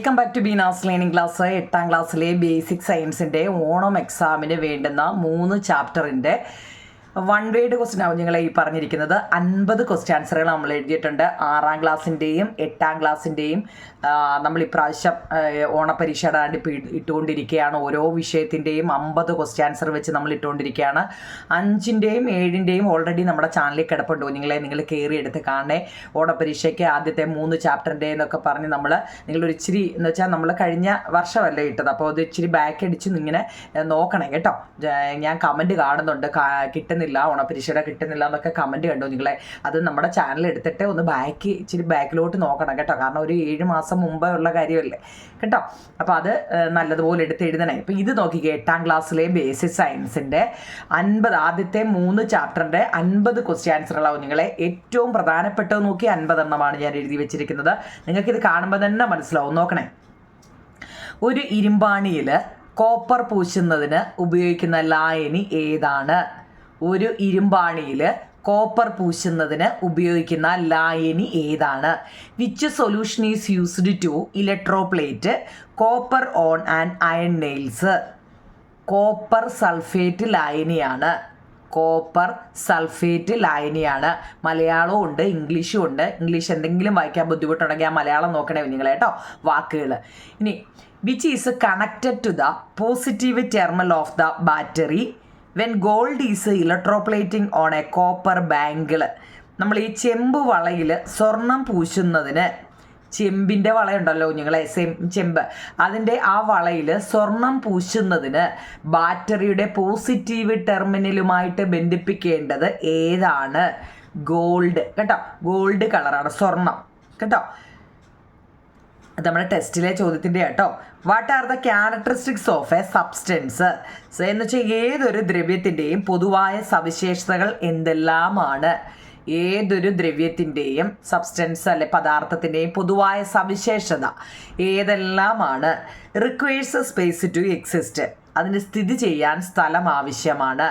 Welcome back to Beena's learning class. 8ാം ക്ലാസ്സിലെ basic സയൻസിൻ്റെ ഓണം എക്സാമിന് വേണ്ടുന്ന 3 ചാപ്റ്ററിൻ്റെ 1 വേഡ് ക്വസ്റ്റ്യൻ ആവും ഞങ്ങളെ ഈ പറഞ്ഞിരിക്കുന്നത്. 50 ക്വസ്റ്റ്യൻ ആൻസറുകൾ നമ്മൾ എഴുതിയിട്ടുണ്ട്. 6ാം ക്ലാസ്സിൻ്റെയും 8ാം ക്ലാസ്സിൻ്റെയും നമ്മൾ ഇപ്രാവശ്യം ഓണപരീക്ഷയുടെ ഇട്ടുകൊണ്ടിരിക്കുകയാണ്. ഓരോ വിഷയത്തിൻ്റെയും 50 ക്വസ്റ്റ്യൻ ആൻസർ വെച്ച് നമ്മൾ ഇട്ടുകൊണ്ടിരിക്കുകയാണ്. 5ൻ്റെയും 7ൻ്റെയും ഓൾറെഡി നമ്മുടെ ചാനലിൽ കിടപ്പുണ്ട്. നിങ്ങൾ കയറി എടുത്ത് കാണണേ. ഓണപരീക്ഷയ്ക്ക് ആദ്യത്തെ 3 ചാപ്റ്ററിൻ്റെ എന്നൊക്കെ പറഞ്ഞ് നിങ്ങളൊരു ഇച്ചിരി എന്ന് വെച്ചാൽ നമ്മൾ കഴിഞ്ഞ വർഷമല്ലേ ഇട്ടത്, അപ്പോൾ അത് ഇച്ചിരി ബാക്ക് അടിച്ച് ഇങ്ങനെ നോക്കണം കേട്ടോ. ഞാൻ കമൻറ്റ് കാണുന്നുണ്ട്, കിട്ടുന്നില്ല, ഓണപരീക്ഷയുടെ കിട്ടുന്നില്ല എന്നൊക്കെ കമൻറ്റ് കണ്ടു നിങ്ങളെ. അത് നമ്മുടെ ചാനൽ എടുത്തിട്ട് ഒന്ന് ഇച്ചിരി ബാക്കിലോട്ട് നോക്കണം കേട്ടോ. കാരണം ഒരു 7 മാസം മുമ്പേ ഉള്ള കാര്യമല്ലേ കേട്ടോ. അപ്പോൾ അത് നല്ലതുപോലെ എടുത്ത് എഴുതണേ. ഇപ്പോൾ ഇത് നോക്കിക്കേ, 8ാം ക്ലാസ്സിലെ ബേസിക് സയൻസിൻ്റെ 50 ആദ്യത്തെ 3 ചാപ്റ്ററിൻ്റെ 50 ക്വസ്റ്റ്യൻ ആൻസറുകളാവും നിങ്ങളെ. ഏറ്റവും പ്രധാനപ്പെട്ടത് നോക്കി 50 എണ്ണമാണ് ഞാൻ എഴുതി വെച്ചിരിക്കുന്നത്. നിങ്ങൾക്കിത് കാണുമ്പോൾ തന്നെ മനസ്സിലാവും. നോക്കണേ. ഒരു ഇരുമ്പാണിയിൽ കോപ്പർ പൂശുന്നതിന് ഉപയോഗിക്കുന്ന ലായനി ഏതാണ്? ഒരു ഇരുമ്പാണിയിൽ കോപ്പർ പൂശുന്നതിന് ഉപയോഗിക്കുന്ന ലായനി ഏതാണ്? Which solution is used to electroplate copper on and iron nails? Copper sulphate ലായനിയാണ്. കോപ്പർ സൾഫേറ്റ് ലായനിയാണ്. മലയാളവും ഉണ്ട്, ഇംഗ്ലീഷും ഉണ്ട്. ഇംഗ്ലീഷ് എന്തെങ്കിലും വായിക്കാൻ ബുദ്ധിമുട്ടുണ്ടെങ്കിൽ ആ മലയാളം നോക്കണേ നിങ്ങൾ കേട്ടോ, വാക്കുകൾ. ഇനി which is connected to the positive terminal of the battery when gold is electroplating on a copper bangle? നമ്മൾ ഈ ചെമ്പ് വളയിൽ സ്വർണം പൂശുന്നതിന്, ചെമ്പിൻ്റെ വളയുണ്ടല്ലോ നിങ്ങളെ, ചെമ്പ്, അതിൻ്റെ ആ വളയിൽ സ്വർണം പൂശുന്നതിന് ബാറ്ററിയുടെ പോസിറ്റീവ് ടെർമിനലുമായിട്ട് ബന്ധിപ്പിക്കേണ്ടത് ഏതാണ്? ഗോൾഡ് കേട്ടോ. ഗോൾഡ് കളറാണ്, സ്വർണം കേട്ടോ. അത് നമ്മുടെ ടെസ്റ്റിലെ ചോദ്യത്തിൻ്റെ കേട്ടോ. What are the characteristics of a substance? എന്ന് വെച്ചാൽ ഏതൊരു ദ്രവ്യത്തിൻ്റെയും പൊതുവായ സവിശേഷതകൾ എന്തെല്ലാമാണ്? ഏതൊരു ദ്രവ്യത്തിൻ്റെയും സബ്സ്റ്റൻസ് അല്ലെ പദാർത്ഥത്തിൻ്റെയും പൊതുവായ സവിശേഷത ഏതെല്ലാമാണ്? Requires space to exist. അതിന് സ്ഥിതി ചെയ്യാൻ സ്ഥലം ആവശ്യമാണ്.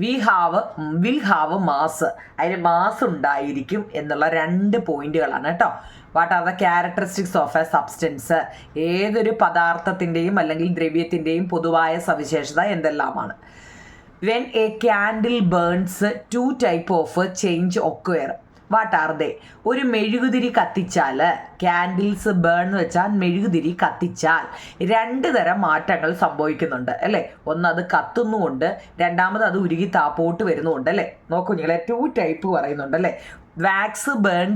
Will have mass. അതിന് മാസ് ഉണ്ടായിരിക്കും എന്നുള്ള 2 പോയിന്റുകളാണ് കേട്ടോ. What are the characteristics of a substance? ഏതൊരു പദാർത്ഥത്തിൻ്റെയും അല്ലെങ്കിൽ ദ്രവ്യത്തിൻ്റെയും പൊതുവായ സവിശേഷത എന്തെല്ലാമാണ്? When a candle burns 2 type of change occur. What are they? ഒരു മെഴുകുതിരി കത്തിച്ചാൽ, ക്യാൻഡിൽസ് ബേൺ എന്ന് വെച്ചാൽ മെഴുകുതിരി കത്തിച്ചാൽ 2 തരം മാറ്റങ്ങൾ സംഭവിക്കുന്നുണ്ട് അല്ലേ. ഒന്ന് അത് കത്തുന്നുമുണ്ട്, രണ്ടാമത് അത് ഉരുകി താപ്പോട്ട് വരുന്നുമുണ്ട് അല്ലേ. നോക്കൂ നിങ്ങളെ, 2 ടൈപ്പ് പറയുന്നുണ്ട് അല്ലേ. വാക്സ് ബേൺ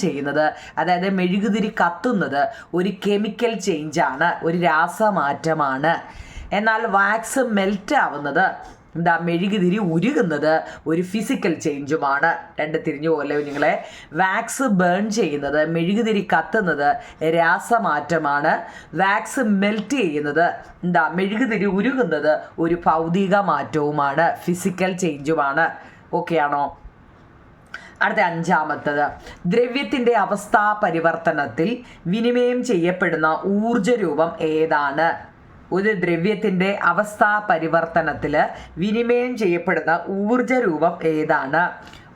ചെയ്യുന്നത് അതായത് മെഴുകുതിരി കത്തുന്നത് ഒരു കെമിക്കൽ ചേഞ്ചാണ്, ഒരു രാസമാറ്റമാണ്. എന്നാൽ വാക്സ് മെൽറ്റ് ആവുന്നത്, മെഴുകുതിരി ഉരുകുന്നത് ഒരു ഫിസിക്കൽ ചേഞ്ചുമാണ്. 2 തിരിഞ്ഞു പോലെ നിങ്ങളെ. വാക്സ് ബേൺ ചെയ്യുന്നത്, മെഴുകുതിരി കത്തുന്നത് രാസമാറ്റമാണ്. വാക്സ് മെൽറ്റ് ചെയ്യുന്നത്, മെഴുകുതിരി ഉരുകുന്നത് ഒരു ഭൗതിക മാറ്റവുമാണ്, ഫിസിക്കൽ ചേഞ്ചുമാണ്. ഓക്കെ ആണോ? അടുത്ത 5ാമത്തത്, ദ്രവ്യത്തിൻ്റെ അവസ്ഥാ പരിവർത്തനത്തിൽ വിനിമയം ചെയ്യപ്പെടുന്ന ഊർജ്ജരൂപം ഏതാണ്? ഒരു ദ്രവ്യത്തിൻ്റെ അവസ്ഥാ പരിവർത്തനത്തിൽ വിനിമയം ചെയ്യപ്പെടുന്ന ഊർജ്ജരൂപം ഏതാണ്?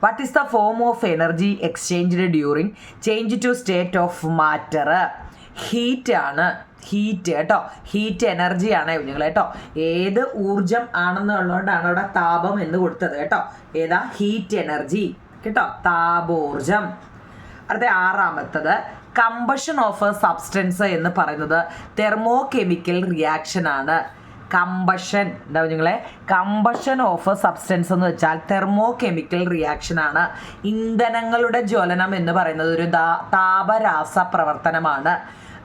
What is the form of energy exchanged during change to state of matter? Heat ആണ്. ഹീറ്റ് കേട്ടോ. ഹീറ്റ് എനർജിയാണ് നിങ്ങൾ കേട്ടോ. ഏത് ഊർജം ആണെന്നുള്ളതുകൊണ്ടാണ് അവിടെ താപം എന്ന് കൊടുത്തത് കേട്ടോ. ഏതാ? ഹീറ്റ് എനർജി കേട്ടോ, താപോർജം. അടുത്ത 6ാമത്തത്, കമ്പഷൻ ഓഫ് എ സബ്സ്റ്റൻസ് എന്ന് പറയുന്നത് തെർമോ കെമിക്കൽ റിയാക്ഷൻ ആണ്. കമ്പഷൻ നിങ്ങളെ, കമ്പഷൻ ഓഫ് സബ്സ്റ്റൻസ് എന്ന് വെച്ചാൽ തെർമോ കെമിക്കൽ റിയാക്ഷൻ ആണ്. ഇന്ധനങ്ങളുടെ ജ്വലനം എന്ന് പറയുന്നത് ഒരു താപരാസ പ്രവർത്തനമാണ്.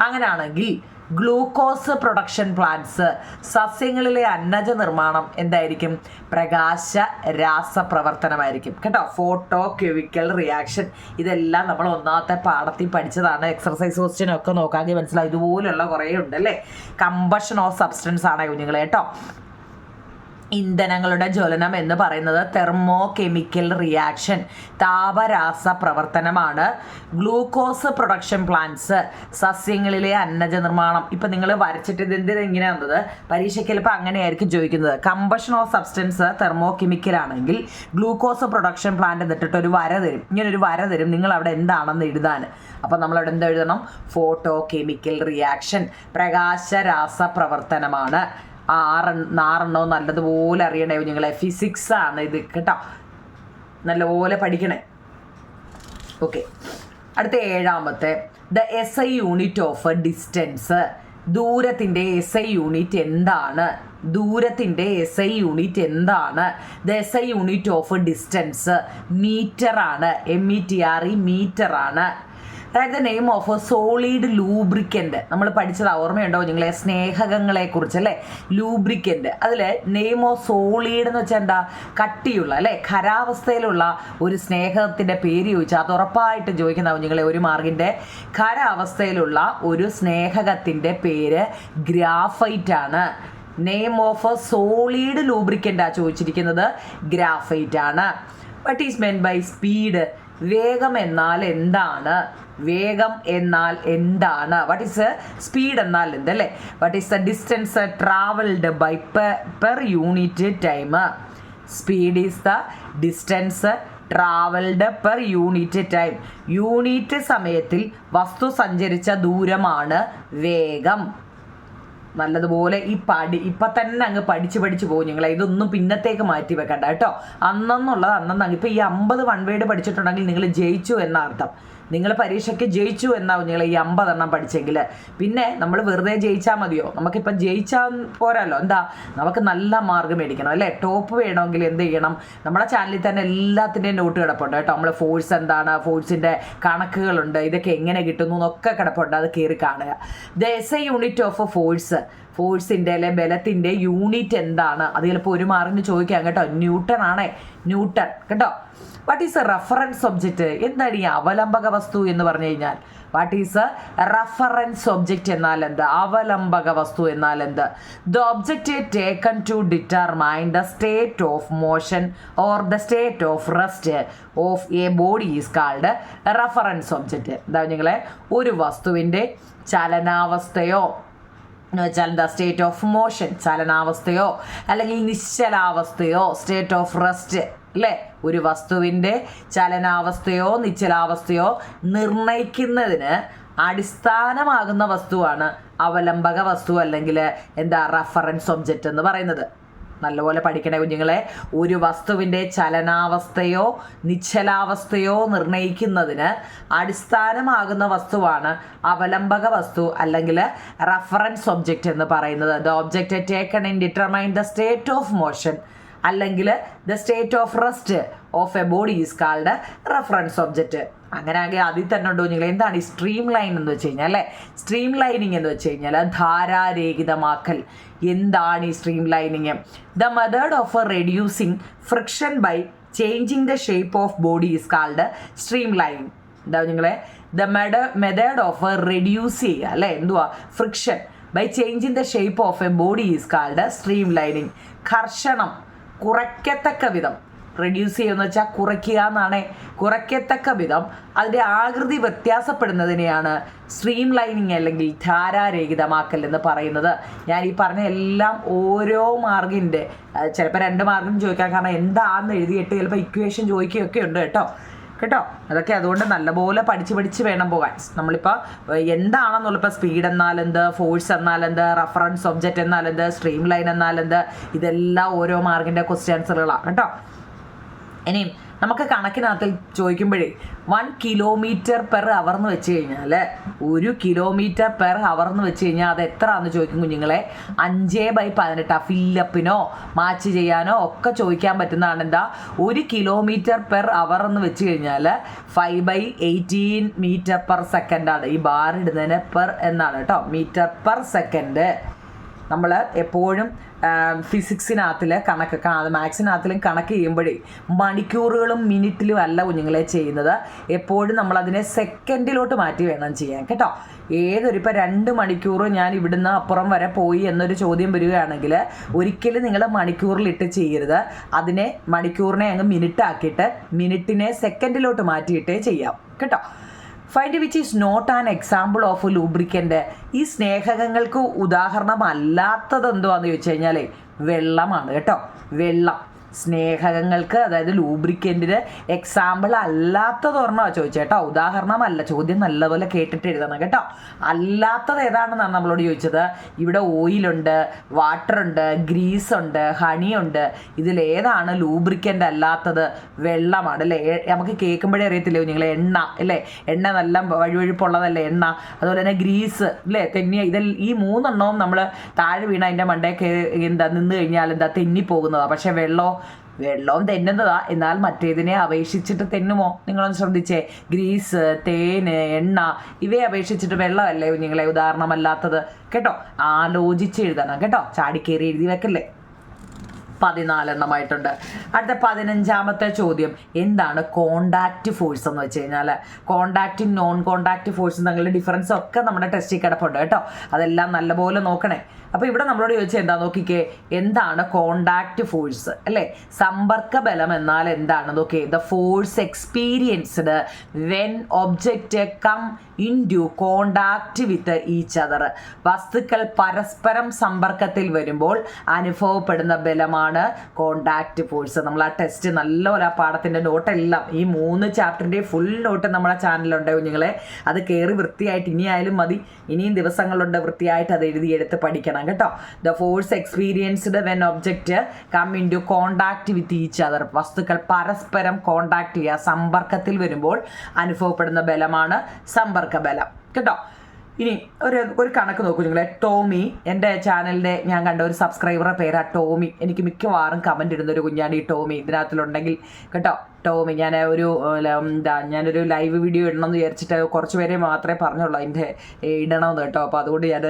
അങ്ങനെയാണെങ്കിൽ ഗ്ലൂക്കോസ് പ്രൊഡക്ഷൻ പ്ലാന്റ്സ്, സസ്യങ്ങളിലെ അന്നജ നിർമ്മാണം എന്തായിരിക്കും? പ്രകാശ രാസപ്രവർത്തനമായിരിക്കും കേട്ടോ. ഫോട്ടോ കെമിക്കൽ റിയാക്ഷൻ, ഇതെല്ലാം നമ്മൾ 1ാമത്തെ പാഠത്തിൽ പഠിച്ചതാണ്. എക്സർസൈസ് ക്വസ്റ്റ്യനൊക്കെ നോക്കാമെങ്കിൽ മനസ്സിലാവും. ഇതുപോലുള്ള കുറേ ഉണ്ട് അല്ലേ. കമ്പഷൻ ഓഫ് സബ്സ്റ്റൻസ് ആണ് കുഞ്ഞുങ്ങളെ കേട്ടോ. ഇന്ധനങ്ങളുടെ ജ്വലനം എന്ന് പറയുന്നത് തെർമോ കെമിക്കൽ റിയാക്ഷൻ, താപരാസ പ്രവർത്തനമാണ്. ഗ്ലൂക്കോസ് പ്രൊഡക്ഷൻ പ്ലാന്റ്സ്, സസ്യങ്ങളിലെ അന്നജ നിർമ്മാണം. ഇപ്പം നിങ്ങൾ വരച്ചിട്ട് ഇങ്ങനെയാണത് പരീക്ഷയ്ക്ക് ചിലപ്പോൾ അങ്ങനെയായിരിക്കും ചോദിക്കുന്നത്. Combustion of substance thermo chemical ആണെങ്കിൽ ഗ്ലൂക്കോസ് പ്രൊഡക്ഷൻ പ്ലാന്റ് എന്നിട്ടിട്ട് ഒരു വര തരും, ഇങ്ങനൊരു വര തരും, നിങ്ങൾ അവിടെ എന്താണെന്ന് എഴുതാൻ. അപ്പം നമ്മളവിടെ എന്താ എഴുതണം? ഫോട്ടോ കെമിക്കൽ റിയാക്ഷൻ, പ്രകാശരാസ പ്രവർത്തനമാണ്. ആറെണ്ണവും നല്ലതുപോലെ അറിയണേ നിങ്ങളെ. ഫിസിക്സ് ആണ് ഇത് കേട്ടോ, നല്ലപോലെ പഠിക്കണേ. ഓക്കെ, അടുത്ത 7ാമത്തെ the SI unit of distance. ദൂരത്തിൻ്റെ SI യൂണിറ്റ് എന്താണ്? ദൂരത്തിൻ്റെ SI യൂണിറ്റ് എന്താണ്? The SI unit of distance metre ആണ്. METRE മീറ്റർ ആണ്. അതായത് നെയിം ഓഫ് സോളിഡ് ലൂബ്രിക്കൻ്റ് നമ്മൾ പഠിച്ചത് ഓർമ്മയുണ്ടോ നിങ്ങളെ? സ്നേഹകങ്ങളെ കുറിച്ച് അല്ലേ, ലൂബ്രിക്കൻ്റ്. അതിൽ നെയിം ഓഫ് സോളിഡ് എന്ന് വെച്ചാൽ എന്താ? കട്ടിയുള്ള അല്ലേ, ഖരാവസ്ഥയിലുള്ള ഒരു സ്നേഹത്തിൻ്റെ പേര് ചോദിച്ചാൽ അത് ഉറപ്പായിട്ട് ചോദിക്കുന്നതാവും നിങ്ങളെ 1 മാർക്കിൻ്റെ. ഖരാവസ്ഥയിലുള്ള ഒരു സ്നേഹകത്തിൻ്റെ പേര് ഗ്രാഫൈറ്റ് ആണ്. നെയിം ഓഫ് സോളിഡ് ലൂബ്രിക്കൻ്റാ ചോദിച്ചിരിക്കുന്നത്, ഗ്രാഫൈറ്റ് ആണ്. What is meant by speed? വേഗം എന്നാൽ എന്താണ്? വേഗം എന്നാൽ എന്താണ്? വാട്ട് ഈസ് സ്പീഡ് എന്നാൽ എന്ത് അല്ലേ? What is the distance travelled by per unit time? Speed is the distance travelled per unit time. Unit സമയത്തിൽ വസ്തു സഞ്ചരിച്ച ദൂരമാണ് വേഗം. നല്ലതുപോലെ ഇപ്പം തന്നെ അങ്ങ് പഠിച്ച് പോകും നിങ്ങളെ. ഇതൊന്നും പിന്നത്തേക്ക് മാറ്റി വെക്കണ്ട കേട്ടോ. അന്നെന്നുള്ളത് അന്നന്ന്. ഇപ്പം ഈ 50 വൺ വേഡ് പഠിച്ചിട്ടുണ്ടെങ്കിൽ നിങ്ങൾ ജയിച്ചു എന്ന അർത്ഥം. നിങ്ങൾ പരീക്ഷയ്ക്ക് ജയിച്ചു എന്നാവും നിങ്ങൾ ഈ 50 എണ്ണം പഠിച്ചെങ്കിൽ. പിന്നെ നമ്മൾ വെറുതെ ജയിച്ചാൽ മതിയോ? നമുക്കിപ്പം ജയിച്ചാൽ പോരാല്ലോ. എന്താ, നമുക്ക് നല്ല മാർക്ക് മേടിക്കണം അല്ലേ? ടോപ്പ് വേണമെങ്കിൽ എന്ത് ചെയ്യണം? നമ്മുടെ ചാനലിൽ തന്നെ എല്ലാത്തിൻ്റെയും നോട്ട് കിടപ്പുണ്ട് കേട്ടോ. നമ്മൾ ഫോഴ്സ് എന്താണ്, ഫോഴ്സിൻ്റെ കണക്കുകളുണ്ട്, ഇതൊക്കെ എങ്ങനെ കിട്ടുന്നു എന്നൊക്കെ കിടപ്പുണ്ട്. അത് കയറി കാണുക. The SI unit of force, ഫോഴ്സിൻ്റെ അല്ലെ ബലത്തിൻ്റെ യൂണിറ്റ് എന്താണ്? അത് ചിലപ്പോൾ 1 മാർക്കിന് ചോദിക്കാം കേട്ടോ. ന്യൂട്ടൺ ആണേ, ന്യൂട്ടൺ കേട്ടോ. What is a reference object? എന്താണ് ഈ അവലംബക വസ്തു എന്ന് പറഞ്ഞു കഴിഞ്ഞാൽ? What is a reference object എന്നാൽ എന്ത്? അവലംബക വസ്തു എന്നാൽ എന്ത്? The object taken to determine the state of motion or the state of rest of a body is called reference object. എന്താ നിങ്ങളെ? ഒരു വസ്തുവിൻ്റെ ചലനാവസ്ഥയോ എന്ന് വെച്ചാൽ എന്താ? സ്റ്റേറ്റ് ഓഫ് മോഷൻ, ചലനാവസ്ഥയോ അല്ലെങ്കിൽ നിശ്ചലാവസ്ഥയോ, സ്റ്റേറ്റ് ഓഫ് റെസ്റ്റ് അല്ലേ? ഒരു വസ്തുവിൻ്റെ ചലനാവസ്ഥയോ നിശ്ചലാവസ്ഥയോ നിർണയിക്കുന്നതിന് അടിസ്ഥാനമാകുന്ന വസ്തുവാണ് അവലംബക വസ്തു അല്ലെങ്കിൽ എന്താ റെഫറൻസ് ഒബ്ജക്റ്റ് എന്ന് പറയുന്നത്. നല്ലപോലെ പഠിക്കണേ കുഞ്ഞുങ്ങളെ. ഒരു വസ്തുവിൻ്റെ ചലനാവസ്ഥയോ നിശ്ചലാവസ്ഥയോ നിർണയിക്കുന്നതിന് അടിസ്ഥാനമാകുന്ന വസ്തുവാണ് അവലംബക വസ്തു അല്ലെങ്കിൽ റെഫറൻസ് ഒബ്ജക്റ്റ് എന്ന് പറയുന്നത്. The object taken in determine the state of motion അല്ലെങ്കിൽ the state of rest of a body is called reference object. അങ്ങനെ ആകെ അതിൽ തന്നെ ഉണ്ടോ നിങ്ങൾ? എന്താണ് ഈ സ്ട്രീം ലൈൻ എന്ന് വെച്ച് കഴിഞ്ഞാൽ അല്ലേ? സ്ട്രീം ലൈനിങ് എന്ന് വെച്ച് കഴിഞ്ഞാൽ ധാരാരഹിതമാക്കൽ. എന്താണ് ഈ streamlining? The method of reducing friction by changing the shape of body is called streamlining. എന്താ നിങ്ങളെ? ദ മെത്തേഡ് ഓഫ് റെഡ്യൂസ് ചെയ്യുക അല്ലേ? എന്തുവാ? Friction by changing the shape of a body is called streamlining. ഘർഷണം കുറയ്ക്കത്തക്ക വിധം, reduce ചെയ്യുമെന്ന് വെച്ചാൽ കുറയ്ക്കുക എന്നാണ്. കുറയ്ക്കത്തക്ക വിധം അതിൻ്റെ ആകൃതി വ്യത്യാസപ്പെടുന്നതിനെയാണ് സ്ട്രീം ലൈനിങ് അല്ലെങ്കിൽ ധാരാരഹിതമാക്കൽ എന്ന് പറയുന്നത്. ഞാൻ ഈ പറഞ്ഞ എല്ലാം ഓരോ മാർക്കിൻ്റെ ചിലപ്പോൾ 2 മാർക്കിന് ചോദിക്കാം. കാരണം എന്താണെന്ന് എഴുതിയിട്ട് ചിലപ്പോൾ ഇക്വേഷൻ ചോദിക്കുകയൊക്കെ ഉണ്ട് കേട്ടോ. അതൊക്കെ അതുകൊണ്ട് നല്ലപോലെ പഠിച്ച് വേണം പോകാൻ. നമ്മളിപ്പോൾ എന്താണെന്നുള്ളപ്പോൾ സ്പീഡ് എന്നാൽ എന്ത്, ഫോഴ്സ് എന്നാൽ എന്ത്, റെഫറൻസ് ഒബ്ജക്റ്റ് എന്നാൽ എന്ത്, സ്ട്രീം ലൈൻ എന്നാൽ എന്ത്, ഇതെല്ലാം ഓരോ മാർക്കിൻ്റെ ക്വസ്റ്റ്യൻ ആൻസറുകളാണ് കേട്ടോ. ഇനിയും നമുക്ക് കണക്കിനകത്ത് ചോദിക്കുമ്പോഴേ 1 കിലോമീറ്റർ പെർ അവർ എന്ന് വെച്ച് കഴിഞ്ഞാൽ 1 കിലോമീറ്റർ പെർ അവർ എന്ന് വെച്ച് കഴിഞ്ഞാൽ അത് എത്രയാണെന്ന് ചോദിക്കും കുഞ്ഞുങ്ങളെ? 5/18. ഫില്ലപ്പിനോ മാച്ച് ചെയ്യാനോ ഒക്കെ ചോദിക്കാൻ പറ്റുന്നതാണ്. എന്താ 1 കിലോമീറ്റർ പെർ അവർ എന്ന് വെച്ച് കഴിഞ്ഞാൽ 5/18 മീറ്റർ പെർ സെക്കൻഡാണ്. ഈ ബാർ ഇടുന്നതിന് പെർ എന്നാണ് കേട്ടോ, മീറ്റർ പെർ സെക്കൻഡ്. നമ്മൾ എപ്പോഴും ഫിസിക്സിനകത്തിൽ കണക്ക്, മാത്സിനകത്തിലും കണക്ക് ചെയ്യുമ്പോഴേ മണിക്കൂറുകളും മിനിറ്റിലും അല്ല കുഞ്ഞുങ്ങളെ ചെയ്യുന്നത്. എപ്പോഴും നമ്മളതിനെ സെക്കൻഡിലോട്ട് മാറ്റി വേണം ചെയ്യാൻ കേട്ടോ. ഇപ്പോൾ 2 മണിക്കൂർ ഞാൻ ഇവിടുന്ന് അപ്പുറം വരെ പോയി എന്നൊരു ചോദ്യം വരികയാണെങ്കിൽ ഒരിക്കലും നിങ്ങൾ മണിക്കൂറിലിട്ട് ചെയ്യരുത്. അതിനെ മണിക്കൂറിനെ അങ്ങ് മിനിറ്റ് ആക്കിയിട്ട് മിനിറ്റിനെ സെക്കൻഡിലോട്ട് മാറ്റിയിട്ടേ ചെയ്യാം കേട്ടോ. Find which is not an example of lubricant. ഈ സ്നേഹകങ്ങൾക്ക് ഉദാഹരണമല്ലാത്തത് എന്തുവാന്ന് ചോദിച്ചു കഴിഞ്ഞാൽ വെള്ളമാണ് കേട്ടോ. വെള്ളം സ്നേഹകങ്ങൾക്ക്, അതായത് ലൂബ്രിക്കൻറ്റിന് എക്സാമ്പിൾ അല്ലാത്തത് ഒരെണ്ണമാണ് ചോദിച്ചേട്ടോ, ഉദാഹരണമല്ല. ചോദ്യം നല്ലപോലെ കേട്ടിട്ട് എഴുതണം കേട്ടോ. അല്ലാത്തത് ഏതാണെന്നാണ് നമ്മളോട് ചോദിച്ചത്. ഇവിടെ ഓയിലുണ്ട്, വാട്ടറുണ്ട്, ഗ്രീസുണ്ട്, ഹണിയുണ്ട്. ഇതിലേതാണ് ലൂബ്രിക്കൻ്റ് അല്ലാത്തത്? വെള്ളമാണ് അല്ലേ. നമുക്ക് കേൾക്കുമ്പോഴേ അറിയത്തില്ലേ നിങ്ങൾ, എണ്ണ അല്ലേ, എണ്ണ നല്ല വഴുവഴുപ്പുള്ളതല്ലേ എണ്ണ. അതുപോലെ തന്നെ ഗ്രീസ് അല്ലേ, തെന്നിയ. ഈ 3 നമ്മൾ താഴെ വീണ അതിൻ്റെ മണ്ടയൊക്കെ നിന്ന് കഴിഞ്ഞാൽ തെന്നിപ്പോകുന്നതാണ്. പക്ഷേ വെള്ളവും തെന്നുന്നതാ, എന്നാൽ മറ്റേതിനെ അപേക്ഷിച്ചിട്ട് തെന്നുമോ? നിങ്ങളൊന്ന് ശ്രദ്ധിച്ചേ. ഗ്രീസ്, തേന്, എണ്ണ ഇവയെ അപേക്ഷിച്ചിട്ട് വെള്ളമല്ലേ നിങ്ങളെ ഉദാഹരണമല്ലാത്തത് കേട്ടോ. ആലോചിച്ച് എഴുതണം കേട്ടോ, ചാടിക്കേറി എഴുതി വെക്കല്ലേ. 14 അടുത്ത 15ാമത്തെ ചോദ്യം, എന്താണ് കോണ്ടാക്റ്റ് ഫോഴ്സ് എന്ന് വെച്ച് കഴിഞ്ഞാൽ? കോണ്ടാക്റ്റും നോൺ കോണ്ടാക്റ്റ് ഫോഴ്സും തമ്മിലുള്ള ഡിഫറൻസ് ഒക്കെ നമ്മുടെ ടെസ്റ്റിൽ കിടപ്പുണ്ട് കേട്ടോ. അതെല്ലാം നല്ലപോലെ നോക്കണേ. അപ്പോൾ ഇവിടെ നമ്മളോട് ചോദിച്ചാൽ എന്താ നോക്കിക്കേ, എന്താണ് കോണ്ടാക്റ്റ് ഫോഴ്സ് അല്ലേ? സമ്പർക്ക ബലം എന്നാൽ എന്താണ് നോക്കേ. The force experienced when object come into contact with each other. വസ്തുക്കൾ പരസ്പരം സമ്പർക്കത്തിൽ വരുമ്പോൾ അനുഭവപ്പെടുന്ന ബലമാണ് കോണ്ടാക്റ്റ് ഫോഴ്സ്. നമ്മൾ ആ ടെസ്റ്റ് നല്ലപോലെ ആ പാഠത്തിൻ്റെ നോട്ടെല്ലാം, ഈ 3 ചാപ്റ്ററിൻ്റെ ഫുൾ നോട്ട് നമ്മളെ ചാനലുണ്ട് കുഞ്ഞുങ്ങളെ. അത് കയറി വൃത്തിയായിട്ട് ഇനിയായാലും മതി, ഇനിയും ദിവസങ്ങളുണ്ട് വൃത്തിയായിട്ട് അത് എഴുതിയെടുത്ത് പഠിക്കണം കേട്ടോ. The force experienced when object come into contact with each other. വസ്തുക്കൾ പരസ്പരം കോണ്ടാക്ട് ചെയ്യുക, സമ്പർക്കത്തിൽ വരുമ്പോൾ അനുഭവപ്പെടുന്ന ബലമാണ് സമ്പർക്ക ബലം കേട്ടോ. ഇനി ഒരു കണക്ക് നോക്കൂ നിങ്ങളെ. ടോമി, എൻ്റെ ചാനലിൻ്റെ ഞാൻ കണ്ട ഒരു സബ്സ്ക്രൈബറുടെ പേരാ ടോമി. എനിക്ക് മിക്കവാറും കമൻറ്റ് ഇടുന്നൊരു കുഞ്ഞാണ് ഈ ടോമി, ഇതിനകത്തിലുണ്ടെങ്കിൽ കേട്ടോ. ടോമി, ഞാനൊരു ലൈവ് വീഡിയോ ഇടണമെന്ന് വിചാരിച്ചിട്ട് കുറച്ച് പേരെ മാത്രമേ പറഞ്ഞുള്ളൂ അതിൻ്റെ ഇടണമെന്ന് കേട്ടോ. അപ്പോൾ അതുകൊണ്ട് ഞാൻ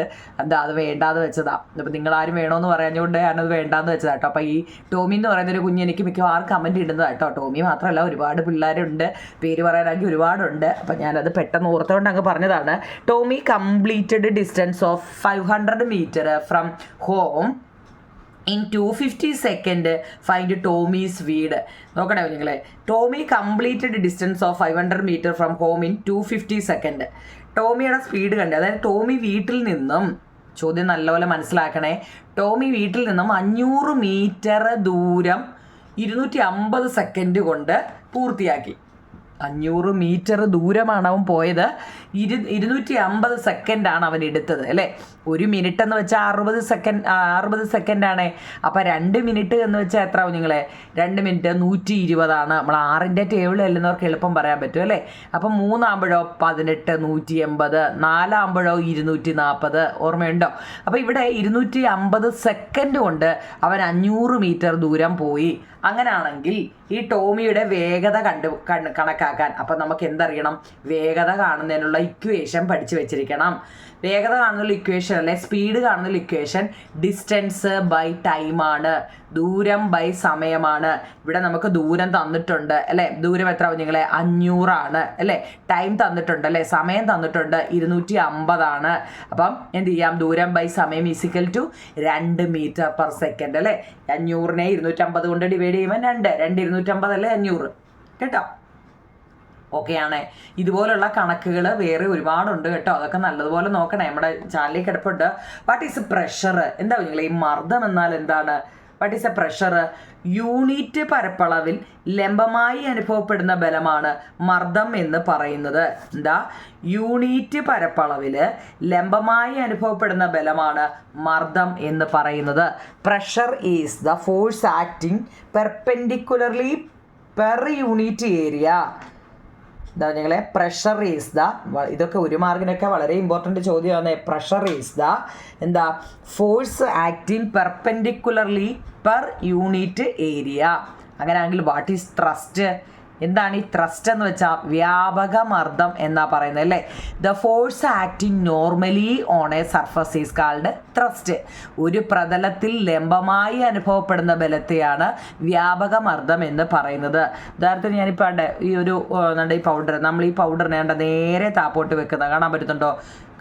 അത് വേണ്ടാന്ന് വെച്ചതാണ്. അപ്പോൾ നിങ്ങളാരും വേണമെന്ന് പറയാഞ്ഞുകൊണ്ട് ഞാനത് വേണ്ടാന്ന് വെച്ചതാണ് കേട്ടോ. അപ്പോൾ ഈ ടോമി എന്ന് പറയുന്നൊരു കുഞ്ഞ് എനിക്ക് മിക്കവാറും കമൻറ്റ് ഇടുന്നതാണ് കേട്ടോ. ടോമി മാത്രമല്ല, ഒരുപാട് പിള്ളേരുണ്ട്, പേര് പറയാനാണെങ്കിൽ ഒരുപാടുണ്ട്. അപ്പോൾ ഞാനത് പെട്ടെന്ന് ഓർത്തുകൊണ്ട് അങ്ങ് പറഞ്ഞതാണ്. Tomy completed distance of 500 meter from home in 250 second. Find Tommy's speed. നോക്കണേ നിങ്ങളെ. Tommy completed distance of 500 meter from home in 250 second. ടോമിയുടെ സ്പീഡ് കണ്ടേ. അതായത് ടോമി വീട്ടിൽ നിന്നും, ചോദ്യം നല്ലപോലെ മനസ്സിലാക്കണേ, ടോമി വീട്ടിൽ നിന്നും 500 മീറ്റർ ദൂരം 250 സെക്കൻഡ് കൊണ്ട് പൂർത്തിയാക്കി. 500 മീറ്റർ ദൂരമാണ് അവൻ പോയത്. 250 സെക്കൻഡാണ് അവൻ എടുത്തത് അല്ലേ. 1 മിനിറ്റ് എന്ന് വെച്ചാൽ 60 സെക്കൻഡാണേ. അപ്പോൾ 2 മിനിറ്റ് എന്ന് വെച്ചാൽ എത്ര നിങ്ങളെ? 2 മിനിറ്റ് 120 നമ്മൾ 6ൻ്റെ ടേബിൾ എല്ലുന്നവർക്ക് എളുപ്പം പറയാൻ പറ്റും അല്ലേ. അപ്പം 3 ആകുമ്പോഴോ 18, 180, 4 ആകുമ്പോഴോ 240. ഓർമ്മയുണ്ടോ? അപ്പോൾ ഇവിടെ 250 സെക്കൻഡ് കൊണ്ട് അവൻ 500 മീറ്റർ ദൂരം പോയി. അങ്ങനെയാണെങ്കിൽ ഈ ടോമിയുടെ വേഗത കണക്കാക്കാൻ അപ്പം നമുക്ക് എന്തറിയണം? വേഗത കാണുന്നതിനുള്ള ഇക്വേഷൻ പഠിച്ചു വെച്ചിരിക്കണം. വേഗത കാണുന്ന ഇക്വേഷൻ അല്ലെ, സ്പീഡ് കാണുന്ന ഇക്വേഷൻ ഡിസ്റ്റൻസ് ബൈ ടൈമാണ്, ദൂരം ബൈ സമയമാണ്. ഇവിടെ നമുക്ക് ദൂരം തന്നിട്ടുണ്ട് അല്ലേ. ദൂരം എത്ര നിങ്ങളെ? 500 അല്ലേ. ടൈം തന്നിട്ടുണ്ട് അല്ലേ, സമയം തന്നിട്ടുണ്ട് 250. അപ്പം എന്ത് ചെയ്യാം? ദൂരം ബൈ സമയം equal to 2 metre per second അല്ലേ. 500നെ 250 കൊണ്ട് ഡിവൈഡ് ചെയ്യുമ്പോൾ 2 250 അല്ലേ 500 കേട്ടോ. ഓക്കെയാണ്. ഇതുപോലുള്ള കണക്കുകൾ വേറെ ഒരുപാടുണ്ട് കേട്ടോ. അതൊക്കെ നല്ലതുപോലെ നോക്കണേ. നമ്മുടെ ചാനലിൽ കിടപ്പുണ്ട്. What is pressure? എന്താ നിങ്ങൾ ഈ മർദ്ദം എന്നാൽ എന്താണ്? What is a pressure? Unit പരപ്പളവിൽ ലംബമായി അനുഭവപ്പെടുന്ന ബലമാണ് മർദ്ദം എന്ന് പറയുന്നത്. എന്താ? യൂണിറ്റ് പരപ്പളവിൽ ലംബമായി അനുഭവപ്പെടുന്ന ബലമാണ് മർദ്ദം എന്ന് പറയുന്നത്. Pressure is the force acting perpendicularly per unit area. എന്താ ഞങ്ങളെ? പ്രഷർ ഈസ് ദ, ഇതൊക്കെ 1 മാർക്കിനൊക്കെ വളരെ ഇമ്പോർട്ടൻ്റ് ചോദ്യമാണ്. പ്രഷർ ഈസ് ദ എന്താ? Force acting perpendicularly per unit area. അങ്ങനെയാണെങ്കിൽ വാട്ട് ഈസ് ത്രസ്റ്റ്? എന്താണ് ഈ ത്രസ്റ്റ് എന്ന് വെച്ചാൽ? വ്യാപക മർദ്ദം എന്നാ പറയുന്നത് അല്ലേ. The force acting normally on A surface is called thrust. ഒരു പ്രതലത്തിൽ ലംബമായി അനുഭവപ്പെടുന്ന ബലത്തെയാണ് വ്യാപക മർദ്ദം എന്ന് പറയുന്നത്. ഉദാഹരണത്തിന് ഞാനിപ്പോൾ ഈ പൗഡർ, നമ്മൾ ഈ പൗഡറിനെ നേരെ താപ്പോട്ട് വെക്കുന്നത് കാണാൻ പറ്റുന്നുണ്ടോ?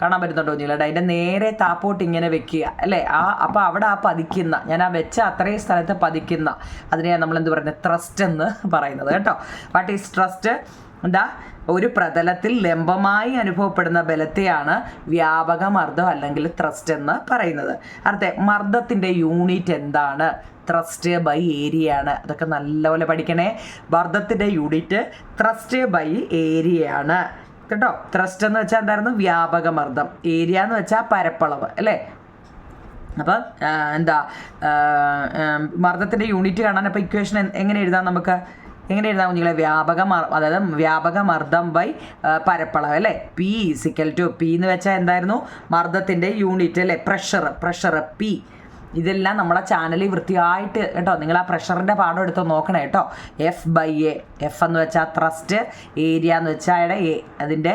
കാണാൻ പറ്റുന്നുണ്ടോ കുഞ്ഞുങ്ങളെ? അതിൻ്റെ നേരെ താപ്പോട്ട് ഇങ്ങനെ വെക്കുക അല്ലേ? അപ്പോൾ അവിടെ പതിക്കുന്ന, ഞാൻ വെച്ച അത്രയും സ്ഥലത്ത് പതിക്കുന്ന അതിനെയാണ് നമ്മൾ എന്ത് പറയുന്നത്? ത്രസ്റ്റ് എന്ന് പറയുന്നത് കേട്ടോ. What is thrust? എന്താ? ഒരു പ്രതലത്തിൽ ലംബമായി അനുഭവപ്പെടുന്ന ബലത്തെയാണ് വ്യാപക മർദ്ദം അല്ലെങ്കിൽ ത്രസ്റ്റ് എന്ന് പറയുന്നത്. അടുത്ത മർദ്ദത്തിൻ്റെ യൂണിറ്റ് എന്താണ്? ത്രസ്റ്റ് ബൈ ഏരിയ ആണ്. അതൊക്കെ നല്ലപോലെ പഠിക്കണേ. മർദ്ദത്തിൻ്റെ യൂണിറ്റ് ത്രസ്റ്റ് ബൈ ഏരിയ ആണ് കേട്ടോ. ത്രസ്റ്റ് എന്ന് വെച്ചാൽ എന്തായിരുന്നു? വ്യാപക മർദ്ദം. ഏരിയ എന്ന് വെച്ചാൽ പരപ്പളവ് അല്ലേ? അപ്പം എന്താ മർദ്ദത്തിൻ്റെ യൂണിറ്റ് കാണാൻ അപ്പോൾ ഇക്വേഷൻ എങ്ങനെ എഴുതാം നമുക്ക്? എങ്ങനെ എഴുതാം കുഞ്ഞുങ്ങളെ? അതായത് വ്യാപക മർദ്ദം ബൈ പരപ്പളവ് അല്ലേ? പി ഈസിക്കൽ ടു, പി എന്ന് വെച്ചാൽ എന്തായിരുന്നു? മർദ്ദത്തിൻ്റെ യൂണിറ്റ് അല്ലേ? Pressure P. ഇതെല്ലാം നമ്മളെ ചാനലിൽ വൃത്തിയായിട്ട് കേട്ടോ. നിങ്ങൾ ആ പ്രഷറിൻ്റെ പാഠം എടുത്ത് നോക്കണേ കേട്ടോ. F by A. എഫ് എന്ന് വെച്ചാൽ ത്രസ്റ്റ്, ഏരിയ എന്ന് വെച്ചാൽ എ. അതിൻ്റെ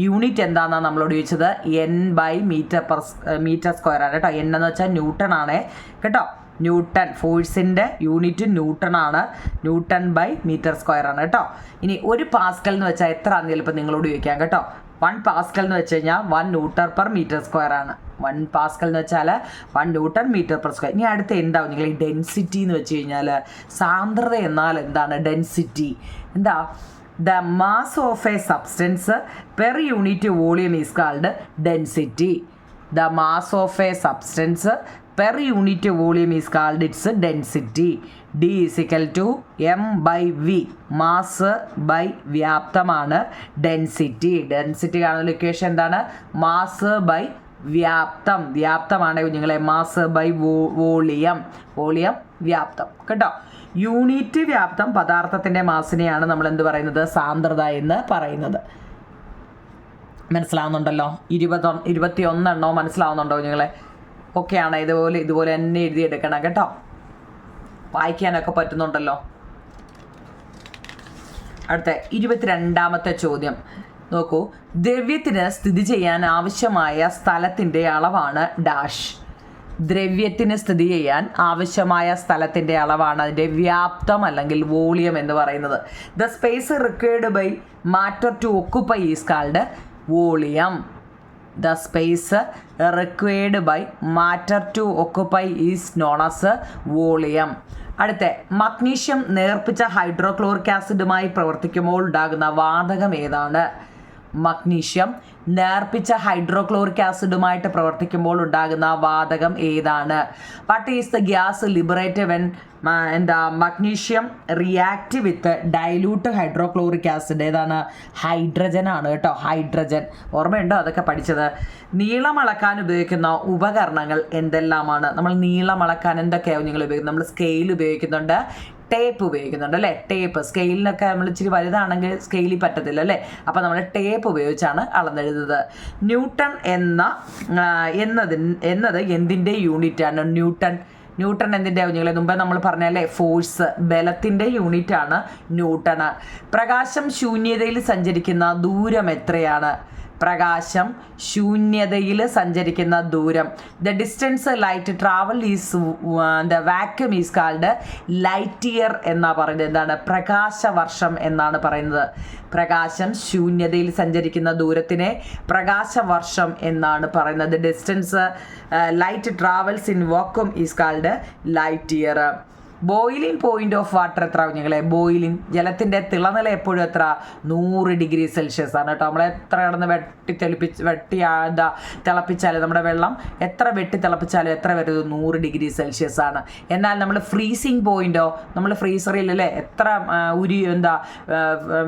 യൂണിറ്റ് എന്താണെന്നാണ് നമ്മളോട് ചോദിച്ചത്? എൻ ബൈ മീറ്റർ സ്ക്വയർ ആണ് കേട്ടോ. എൻ എന്ന് വെച്ചാൽ ന്യൂട്ടൺ ആണ് കേട്ടോ. ന്യൂട്ടൺ, ഫോഴ്സിൻ്റെ യൂണിറ്റ് ന്യൂട്ടൺ ആണ്. ന്യൂട്ടൺ ബൈ മീറ്റർ സ്ക്വയർ ആണ് കേട്ടോ. ഇനി ഒരു പാസ്കൽ എന്ന് വെച്ചാൽ എത്ര ആണെന്ന് ചിലപ്പോൾ നിങ്ങളോട് ചോദിക്കാം കേട്ടോ. 1 പാസ്കൽ എന്ന് വെച്ച് കഴിഞ്ഞാൽ 1 ന്യൂട്ടൺ പെർ മീറ്റർ സ്ക്വയർ ആണ്. 1 പാസ്കൽ എന്ന് വെച്ചാൽ 1 ന്യൂട്ടൺ മീറ്റർ പെർ സ്ക്വയർ. ഇനി അടുത്ത് എന്താവും നിങ്ങൾ? ഈ ഡെൻസിറ്റി എന്ന് വെച്ച് കഴിഞ്ഞാൽ സാന്ദ്രത എന്നാൽ എന്താണ്? ഡെൻസിറ്റി എന്താ? The mass of a substance per unit volume is called density. The mass of a substance per unit volume is called its density. D is equal to M by V. Mass by വ്യാപ്തമാണ് density. Density കാണുന്ന equation എന്താണ്? Mass by വ്യാപ്തം. വ്യാപ്തമാണ് കുഞ്ഞുങ്ങളെ. Mass by volume. വ്യാപ്തം കേട്ടോ. Unit വ്യാപ്തം പദാർത്ഥത്തിൻ്റെ മാസിനെയാണ് നമ്മൾ എന്ത് പറയുന്നത്? സാന്ദ്രത എന്ന് പറയുന്നത്. മനസ്സിലാവുന്നുണ്ടല്ലോ? 21 എണ്ണോ മനസ്സിലാവുന്നുണ്ടോ കുഞ്ഞുങ്ങളെ? ഒക്കെയാണ്. ഇതുപോലെ തന്നെ എഴുതിയെടുക്കണം കേട്ടോ. വായിക്കാനൊക്കെ പറ്റുന്നുണ്ടല്ലോ. അടുത്ത 22ാമത്തെ ചോദ്യം നോക്കൂ. ദ്രവ്യത്തിന് സ്ഥിതി ചെയ്യാൻ ആവശ്യമായ സ്ഥലത്തിൻ്റെ അളവാണ് ഡാഷ്. ദ്രവ്യത്തിന് സ്ഥിതി ചെയ്യാൻ ആവശ്യമായ സ്ഥലത്തിൻ്റെ അളവാണ് അതിൻ്റെ വ്യാപ്തം അല്ലെങ്കിൽ വോളിയം എന്ന് പറയുന്നത്. The space required by matter to occupy is called volume. The space required by matter to occupy is known as volume. അടുത്ത മഗ്നീഷ്യം നേർപ്പിച്ച ഹൈഡ്രോക്ലോറിക് ആസിഡുമായി പ്രവർത്തിക്കുമ്പോൾ ഉണ്ടാകുന്ന വാതകം ഏതാണ്? മഗ്നീഷ്യം നേർപ്പിച്ച ഹൈഡ്രോക്ലോറിക് ആസിഡുമായിട്ട് പ്രവർത്തിക്കുമ്പോൾ ഉണ്ടാകുന്ന വാതകം ഏതാണ്? What is the gas liberated when magnesium react with dilute hydrochloric acid? ഏതാണ്? ഹൈഡ്രജൻ ആണ് കേട്ടോ. ഹൈഡ്രജൻ. ഓർമ്മയുണ്ടോ അതൊക്കെ പഠിച്ചത്? നീളം അളക്കാൻ ഉപയോഗിക്കുന്ന ഉപകരണങ്ങൾ എന്തെല്ലാമാണ്? നമ്മൾ നീളം അളക്കാൻ എന്തൊക്കെയാണ് നിങ്ങൾ ഉപയോഗിക്കുന്നത്? നമ്മൾ സ്കെയിൽ ഉപയോഗിക്കുന്നുണ്ട്, ടേപ്പ് ഉപയോഗിക്കുന്നുണ്ട് അല്ലേ? ടേപ്പ്. സ്കെയിലിനൊക്കെ നമ്മൾ ഇച്ചിരി വലുതാണെങ്കിൽ സ്കെയിലിൽ പറ്റത്തില്ല അല്ലേ? അപ്പോൾ നമ്മൾ ടേപ്പ് ഉപയോഗിച്ചാണ് അളന്നെഴുതുന്നത്. ന്യൂട്ടൺ എന്നത് എന്തിൻ്റെ യൂണിറ്റാണ്? ന്യൂട്ടൺ എന്തിൻ്റെ കുഞ്ഞുങ്ങളെ? മുമ്പേ നമ്മൾ പറഞ്ഞല്ലേ, ഫോഴ്സ്, ബലത്തിൻ്റെ യൂണിറ്റാണ് ന്യൂട്ടണ്. പ്രകാശം ശൂന്യതയിൽ സഞ്ചരിക്കുന്ന ദൂരം എത്രയാണ്? പ്രകാശം ശൂന്യതയിൽ സഞ്ചരിക്കുന്ന ദൂരം. The distance light travel is the vacuum is called light year എന്നാണ് പറയുന്നത്. എന്താണ്? പ്രകാശവർഷം എന്നാണ് പറയുന്നത്. പ്രകാശം ശൂന്യതയിൽ സഞ്ചരിക്കുന്ന ദൂരത്തിനെ പ്രകാശവർഷം എന്നാണ് പറയുന്നത്. Distance light travels in vacuum is called light year. Boiling point of water എത്ര കുഞ്ഞുങ്ങളെ? ബോയിലിംഗ്, ജലത്തിൻ്റെ തിളനില എപ്പോഴും എത്ര? 100 ഡിഗ്രി സെൽഷ്യസ് ആണ് കേട്ടോ. നമ്മൾ എത്ര കിടന്ന് തിളപ്പിച്ചാലും നമ്മുടെ വെള്ളം എത്ര തിളപ്പിച്ചാലും എത്ര വരുന്നത്? 100 ഡിഗ്രി സെൽഷ്യസ് ആണ്. എന്നാൽ നമ്മൾ ഫ്രീസിങ് പോയിന്റോ, നമ്മൾ ഫ്രീസറിൽ അല്ലേ എത്ര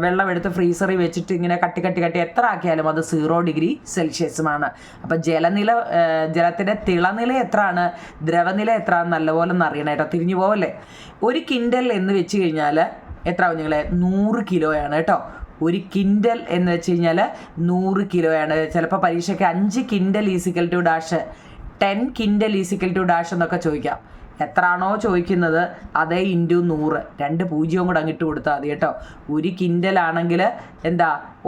വെള്ളം എടുത്ത് ഫ്രീസറിൽ വെച്ചിട്ട് ഇങ്ങനെ കട്ടി എത്ര ആക്കിയാലും അത് 0 ഡിഗ്രി സെൽഷ്യസുമാണ്. അപ്പം ജലത്തിൻ്റെ തിളനില എത്രയാണ്, ദ്രവനില എത്രയാണെന്ന് നല്ലപോലെ ഒന്ന് അറിയണം കേട്ടോ. തിരിഞ്ഞു പോവല്ലേ? 1 കിൻഡൽ എന്ന് വെച്ച് കഴിഞ്ഞാൽ എത്ര കുഞ്ഞുങ്ങളെ? 100 കിലോയാണ് കേട്ടോ. 1 കിൻഡൽ എന്ന് വെച്ച് കഴിഞ്ഞാൽ 100 കിലോയാണ്. ചിലപ്പോൾ പരീക്ഷയ്ക്ക് 5 kindle is equal to dash, 10 kindle is equal to dash എന്നൊക്കെ ചോദിക്കാം. എത്രയാണോ ചോദിക്കുന്നത് അതേ ഇൻറ്റു 100, 2 പൂജ്യവും കൂടെ അങ്ങിട്ട് കൊടുത്താൽ മതി കേട്ടോ. 1 കിൻഡലാണെങ്കിൽ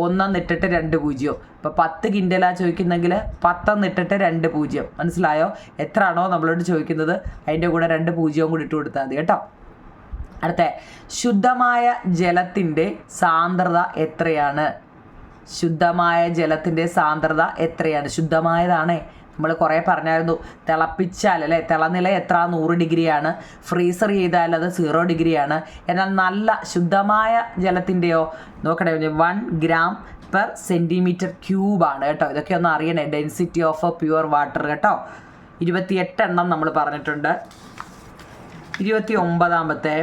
1 ഇട്ടിട്ട് 2 പൂജ്യം. ഇപ്പോൾ 10 കിൻഡലാണ് ചോദിക്കുന്നെങ്കിൽ 10 ഇട്ടിട്ട് 2 പൂജ്യം. മനസ്സിലായോ? എത്രയാണോ നമ്മളോട് ചോദിക്കുന്നത് അതിൻ്റെ കൂടെ 2 പൂജ്യവും കൂടി ഇട്ട് കൊടുത്താൽ മതി കേട്ടോ. അടുത്ത ശുദ്ധമായ ജലത്തിൻ്റെ സാന്ദ്രത എത്രയാണ്? ശുദ്ധമായ ജലത്തിൻ്റെ സാന്ദ്രത എത്രയാണ്? ശുദ്ധമായതാണേ. നമ്മൾ കുറേ പറഞ്ഞായിരുന്നു, തിളപ്പിച്ചാൽ അല്ലേ തിളനില എത്ര 100 ഡിഗ്രിയാണ്, ഫ്രീസർ ചെയ്താൽ അത് 0 ഡിഗ്രിയാണ്. എന്നാൽ നല്ല ശുദ്ധമായ ജലത്തിൻ്റെയോ നോക്കണേ 1 gram per cm³ ആണ് കേട്ടോ. ഇതൊക്കെ ഒന്ന് അറിയണേ, ഡെൻസിറ്റി ഓഫ് പ്യുവർ വാട്ടർ കേട്ടോ. 28 എണ്ണം നമ്മൾ പറഞ്ഞിട്ടുണ്ട്. 29ാമത്തെ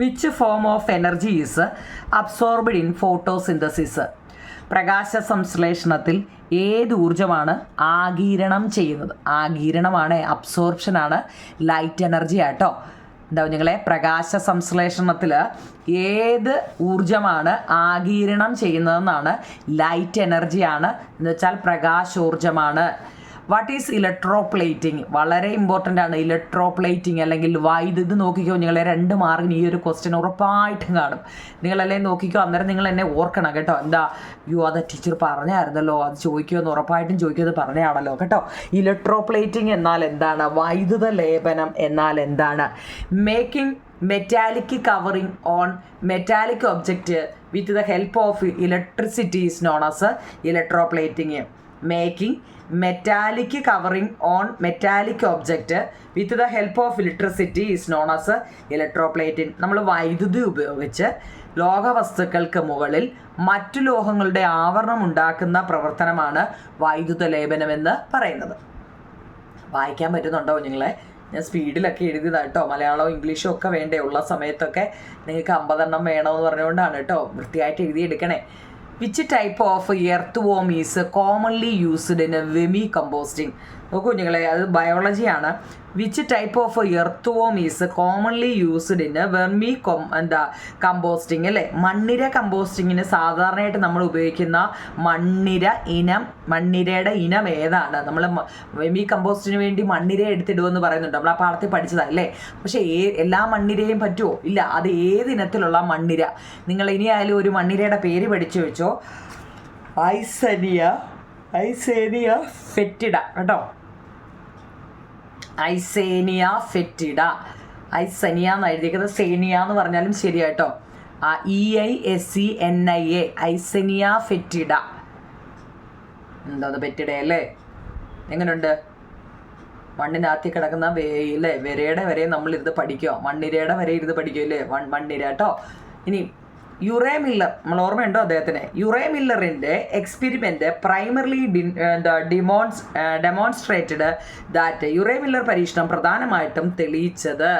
which form of energy is absorbed in photosynthesis? പ്രകാശ സംശ്ലേഷണത്തിൽ ഏത് ഊർജ്ജമാണ് ആഗിരണം ചെയ്യുന്നത്? ആഗിരണമാണ്, അബ്സോർപ്ഷനാണ്, ലൈറ്റ് എനർജി ആട്ടോ. എന്താ നിങ്ങളെ പ്രകാശ സംശ്ലേഷണത്തിൽ ഏത് ഊർജ്ജമാണ് ആഗിരണം ചെയ്യുന്നതെന്നാണ്? ലൈറ്റ് എനർജിയാണ്, എന്ന് വെച്ചാൽ പ്രകാശോർജ്ജമാണ്. What is electroplating? വളരെ ഇമ്പോർട്ടൻ്റ് ആണ് ഇലക്ട്രോപ്ലേറ്റിംഗ് അല്ലെങ്കിൽ വൈദ്യുതി. നോക്കിക്കോ നിങ്ങളെ 2 മാർക്കിന് ഈ ഒരു ക്വസ്റ്റ്യൻ ഉറപ്പായിട്ടും കാണും. നിങ്ങളല്ലേ നോക്കിക്കോ, അന്നേരം നിങ്ങൾ എന്നെ ഓർക്കണം കേട്ടോ. എന്താ അത് ടീച്ചർ പറഞ്ഞായിരുന്നല്ലോ, അത് ചോദിക്കുമെന്ന് ഉറപ്പായിട്ടും ചോദിക്കുമെന്ന് പറഞ്ഞാണല്ലോ കേട്ടോ. ഇലക്ട്രോപ്ലേറ്റിംഗ് എന്നാൽ എന്താണ്? വൈദ്യുത ലേപനം എന്നാൽ എന്താണ്? Making metallic covering on metallic object with the help of electricity is known as electroplating. Making metallic covering on metallic object with the help of electricity is known as electroplating. നമ്മൾ വൈദ്യുതി ഉപയോഗിച്ച് ലോഹവസ്തുക്കൾക്ക് മുകളിൽ മറ്റു ലോഹങ്ങളുടെ ആവരണം ഉണ്ടാക്കുന്ന പ്രവർത്തനമാണ് വൈദ്യുത ലേപനമെന്ന് പറയുന്നത്. വായിക്കാൻ പറ്റുന്നുണ്ടോ നിങ്ങളെ? ഞാൻ സ്പീഡിലൊക്കെ എഴുതിയതാട്ടോ. മലയാളവും ഇംഗ്ലീഷും ഒക്കെ വേണ്ടേ ഉള്ള സമയത്തൊക്കെ നിങ്ങൾക്ക് 50 എണ്ണം വേണമെന്ന് പറഞ്ഞുകൊണ്ടാണ് കേട്ടോ. വൃത്തിയായിട്ട് എഴുതിയെടുക്കണേ. Which type of earthworm is commonly used in vermicomposting? നോക്കൂ കുഞ്ഞുങ്ങളെ, അത് ബയോളജിയാണ്. Which type of earthworm is commonly used in vermicomposting അല്ലേ? മണ്ണിര കമ്പോസ്റ്റിങ്ങിന് സാധാരണയായിട്ട് നമ്മൾ ഉപയോഗിക്കുന്ന മണ്ണിരയുടെ ഇനം ഏതാണ്? നമ്മൾ വെമി കമ്പോസ്റ്റിന് വേണ്ടി മണ്ണിര എടുത്തിടുമെന്ന് പറയുന്നുണ്ട്, നമ്മൾ ആ പാഠത്തിൽ പഠിച്ചതല്ലേ. പക്ഷേ എല്ലാ മണ്ണിരയും പറ്റുമോ? ഇല്ല. അത് ഏത് ഇനത്തിലുള്ള മണ്ണിര? നിങ്ങൾ ഇനി ആയാലും ഒരു മണ്ണിരയുടെ പേര് പഠിച്ചു വെച്ചോ. ഐസേനിയ ഫെറ്റിഡ കേട്ടോ. ഐസേനിയ ഫെറ്റിഡ. ഐസനിയ എന്ന് എഴുതിയിരിക്കുന്നത്, സേനിയ എന്ന് പറഞ്ഞാലും ശരിയാട്ടോ. EISENIA ഐസനിയ ഫെറ്റിഡ. എന്താ ഫെറ്റിഡ അല്ലേ? എങ്ങനെയുണ്ട്? മണ്ണിനകത്ത് കിടക്കുന്ന വരയുടെ വരെ നമ്മളിരുന്ന് പഠിക്കുക, മണ്ണിരയുടെ വരെ ഇരുന്ന് പഠിക്കുമല്ലേ മണ്ണിര കേട്ടോ. ഇനി യുറേ മില്ലർ, നമ്മൾ ഓർമ്മയുണ്ടോ അദ്ദേഹത്തിന്? യുറേ മില്ലറിൻ്റെ experiment primarily demonstrated that Urey Miller പരീക്ഷണം പ്രധാനമായിട്ടും തെളിയിച്ചത്